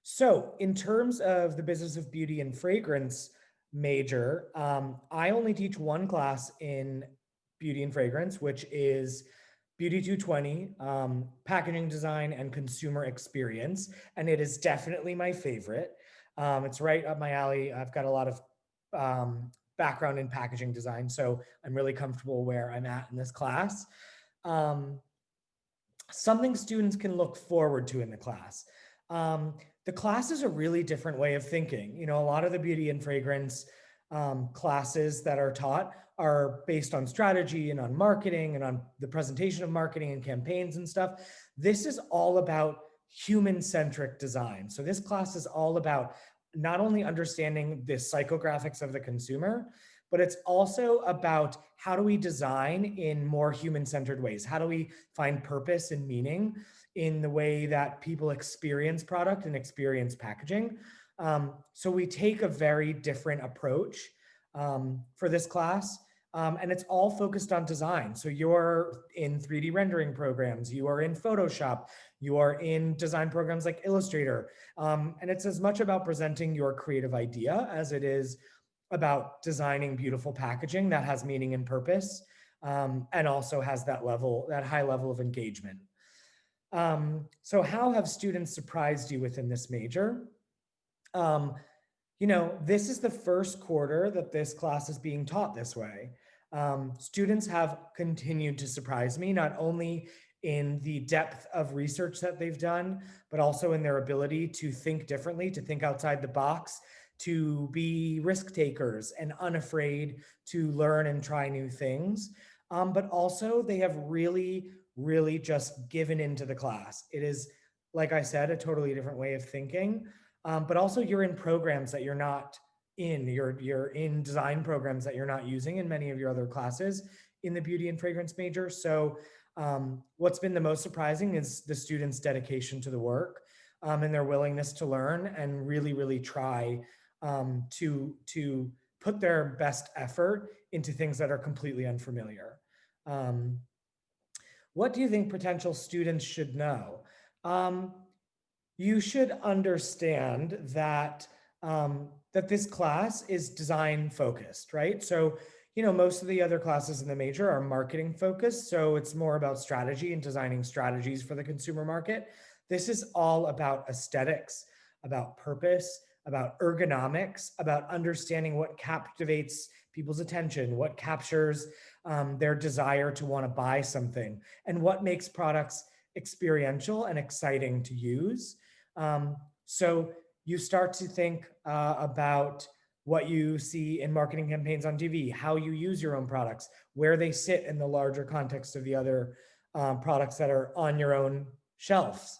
So in terms of the business of beauty and fragrance major, I only teach one class in beauty and fragrance, which is Beauty 220, packaging design and consumer experience. And it is definitely my favorite. It's right up my alley. I've got a lot of background in packaging design, so I'm really comfortable where I'm at in this class. Um, Something students can look forward to in the class. Um, the class is a really different way of thinking. You know, a lot of the beauty and fragrance classes that are taught are based on strategy and on marketing and on the presentation of marketing and campaigns and stuff. This is all about human centric design. So, this class is all about not only understanding the psychographics of the consumer, but it's also about how do we design in more human centered ways? How do we find purpose and meaning in the way that people experience product and experience packaging? So we take a very different approach for this class. And it's all focused on design. So you're in 3D rendering programs, you are in Photoshop, you are in design programs like Illustrator. And it's as much about presenting your creative idea as it is about designing beautiful packaging that has meaning and purpose, and also has that high level of engagement. So how have students surprised you within this major? Um, this is the first quarter that this class is being taught this way. Students have continued to surprise me, not only in the depth of research that they've done, but also in their ability to think differently, to think outside the box, to be risk takers and unafraid to learn and try new things. But also, they have really, really just given into the class. It is, like I said, a totally different way of thinking. But also, you're in programs that you're not in. You're in design programs that you're not using in many of your other classes in the beauty and fragrance major. So, what's been the most surprising is the students' dedication to the work, and their willingness to learn and really, really try to put their best effort into things that are completely unfamiliar. Um, what do you think potential students should know? Um, you should understand that this class is design focused, right? So, most of the other classes in the major are marketing focused, so it's more about strategy and designing strategies for the consumer market. This is all about aesthetics, about purpose, about ergonomics, about understanding what captivates people's attention, what captures their desire to want to buy something, and what makes products experiential and exciting to use. So you start to think about what you see in marketing campaigns on TV, how you use your own products, where they sit in the larger context of the other products that are on your own shelves.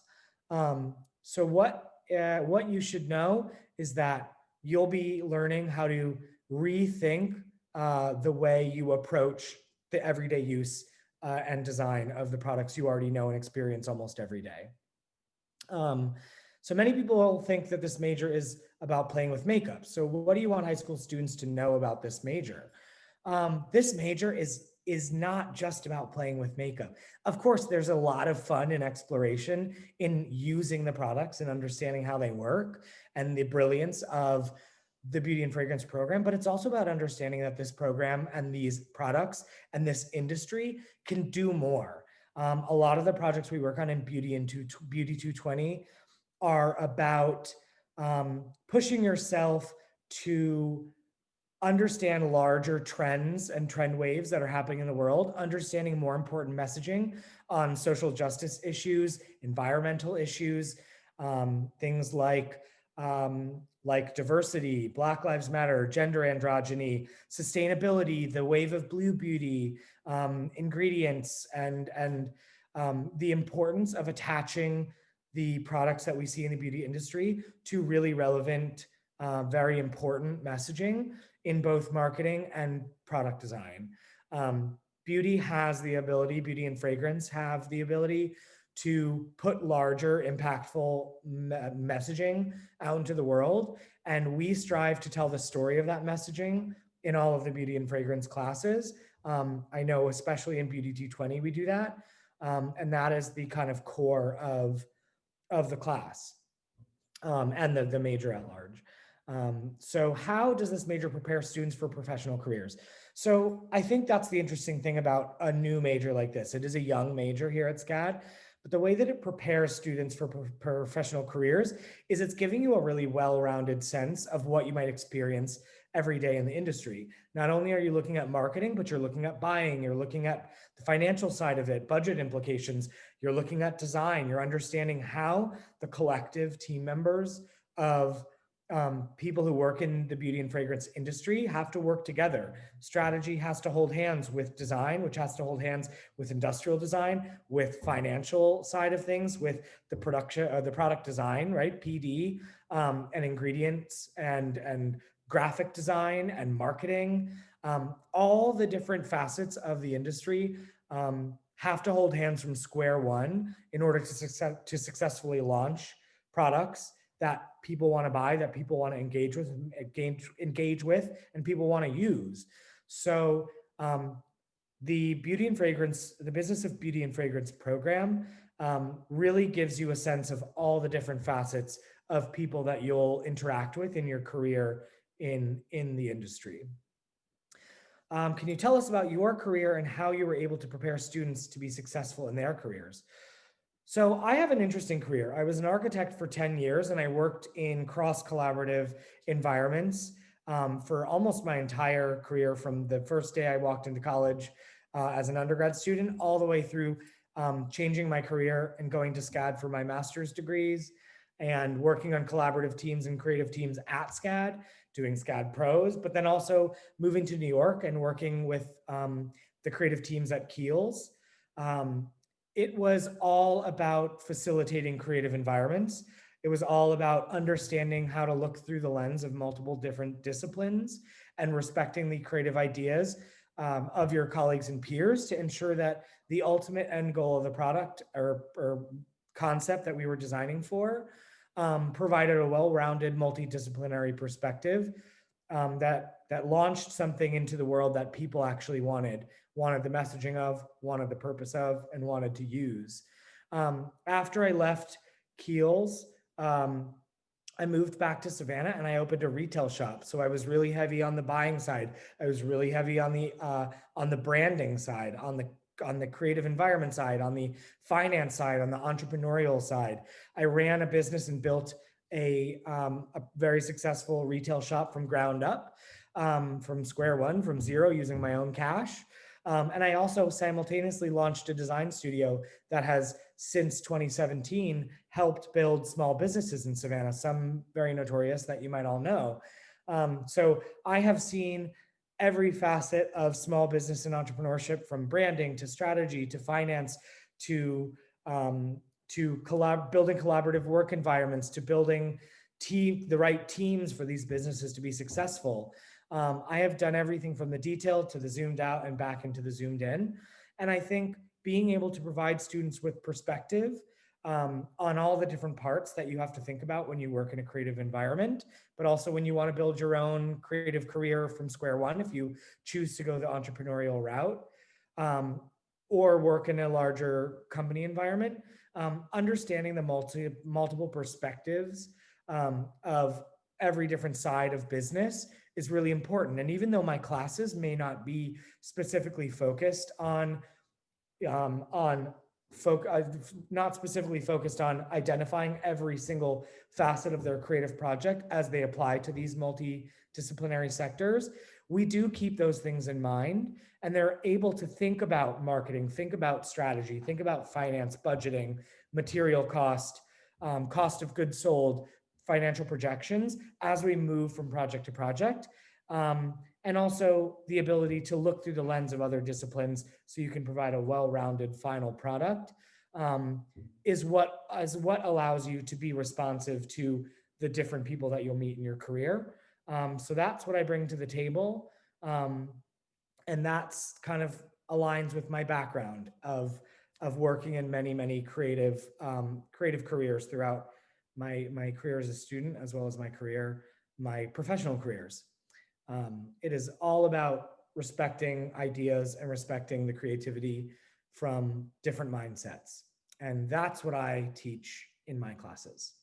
So what you should know is that you'll be learning how to rethink the way you approach the everyday use and design of the products you already know and experience almost every day. Um, so many people think that this major is about playing with makeup. So what do you want high school students to know about this major? This major is not just about playing with makeup. Of course, there's a lot of fun and exploration in using the products and understanding how they work and the brilliance of the beauty and fragrance program, but it's also about understanding that this program and these products and this industry can do more. A lot of the projects we work on in Beauty 220 are about pushing yourself to understand larger trends and trend waves that are happening in the world, understanding more important messaging on social justice issues, environmental issues, things like diversity, Black Lives Matter, gender androgyny, sustainability, the wave of blue beauty, ingredients, and the importance of attaching the products that we see in the beauty industry to really relevant, very important messaging in both marketing and product design. Um, Beauty and fragrance have the ability to put larger, impactful messaging out into the world. And we strive to tell the story of that messaging in all of the beauty and fragrance classes. I know, especially in Beauty 220, we do that. And that is the kind of core of the class. and the major at large. So how does this major prepare students for professional careers? So I think that's the interesting thing about a new major like this. It is a young major here at SCAD, but the way that it prepares students for professional careers is it's giving you a really well-rounded sense of what you might experience every day in the industry. Not only are you looking at marketing, but you're looking at buying, you're looking at the financial side of it, budget implications, you're looking at design, you're understanding how the collective team members of people who work in the beauty and fragrance industry have to work together. Strategy has to hold hands with design, which has to hold hands with industrial design, with financial side of things, with the production, the product design, right? PD, and ingredients and graphic design and marketing. All the different facets of the industry have to hold hands from square one in order to successfully launch products that people want to buy, that people want to engage with, and people want to use. So the the business of beauty and fragrance program really gives you a sense of all the different facets of people that you'll interact with in your career in the industry. Can you tell us about your career and how you were able to prepare students to be successful in their careers? So I have an interesting career. I was an architect for 10 years and I worked in cross collaborative environments for almost my entire career, from the first day I walked into college as an undergrad student all the way through changing my career and going to SCAD for my master's degrees and working on collaborative teams and creative teams at SCAD, doing SCAD pros, but then also moving to New York and working with the creative teams at Kiehl's. It was all about facilitating creative environments. It was all about understanding how to look through the lens of multiple different disciplines and respecting the creative ideas of your colleagues and peers to ensure that the ultimate end goal of the product or concept that we were designing for provided a well-rounded multidisciplinary perspective that launched something into the world that people actually wanted the messaging of, wanted the purpose of, and wanted to use. After I left Kiehl's, I moved back to Savannah and I opened a retail shop. So I was really heavy on the buying side. I was really heavy on the branding side, on the creative environment side, on the finance side, on the entrepreneurial side. I ran a business and built a very successful retail shop from ground up, from square one, from zero, using my own cash. And I also simultaneously launched a design studio that has since 2017 helped build small businesses in Savannah, some very notorious that you might all know. So I have seen every facet of small business and entrepreneurship, from branding to strategy to finance to building collaborative work environments, to building the right teams for these businesses to be successful. I have done everything from the detailed to the zoomed out and back into the zoomed in. And I think being able to provide students with perspective on all the different parts that you have to think about when you work in a creative environment, but also when you want to build your own creative career from square one, if you choose to go the entrepreneurial route, or work in a larger company environment, understanding the multiple perspectives of every different side of business is really important. And even though my classes may not be specifically focused on not specifically focused on identifying every single facet of their creative project as they apply to these multidisciplinary sectors, we do keep those things in mind, and they're able to think about marketing, think about strategy, think about finance, budgeting, material cost, cost of goods sold, financial projections as we move from project to project. And also the ability to look through the lens of other disciplines so you can provide a well-rounded final product, is what allows you to be responsive to the different people that you'll meet in your career. So that's what I bring to the table. And that's kind of aligns with my background of working in many creative careers throughout my career as a student, as well as my professional careers. It is all about respecting ideas and respecting the creativity from different mindsets. And that's what I teach in my classes.